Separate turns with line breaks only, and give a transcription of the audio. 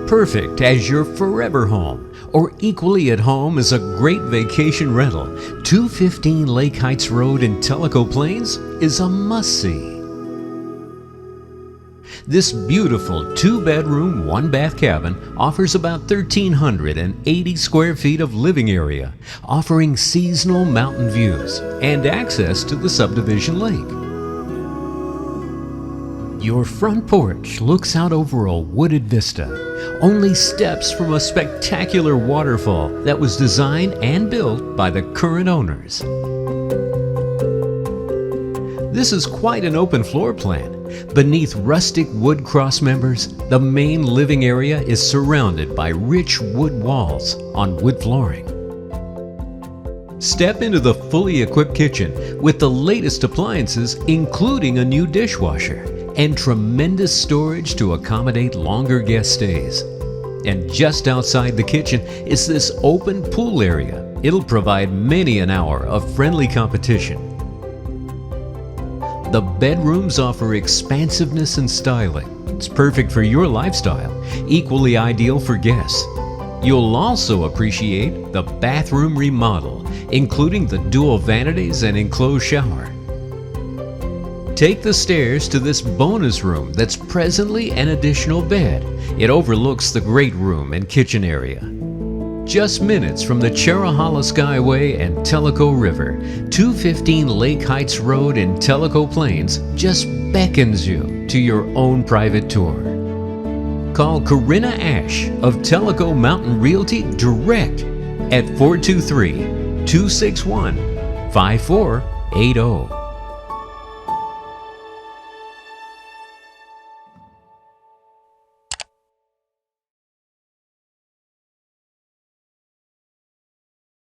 Perfect as your forever home, or equally at home as a great vacation rental, 215 Lake Heights Road in Tellico Plains is a must-see. This beautiful 2-bedroom, 1-bath cabin offers about 1,380 square feet of living area, offering seasonal mountain views and access to the subdivision lake. Your front porch looks out over a wooded vista, only steps from a spectacular waterfall that was designed and built by the current owners. This is quite an open floor plan. Beneath rustic wood cross members, the main living area is surrounded by rich wood walls on wood flooring. Step into the fully equipped kitchen with the latest appliances, including a new dishwasher and tremendous storage to accommodate longer guest stays. And just outside the kitchen is this open pool area. It'll provide many an hour of friendly competition. The bedrooms offer expansiveness and styling. It's perfect for your lifestyle, equally ideal for guests. You'll also appreciate the bathroom remodel, including the dual vanities and enclosed shower. Take the stairs to this bonus room that's presently an additional bed. It overlooks the great room and kitchen area. Just minutes from the Cherohala Skyway and Tellico River, 215 Lake Heights Road in Tellico Plains just beckons you to your own private tour. Call Corrina Ashe of Tellico Mountain Realty direct at 423-261-5480.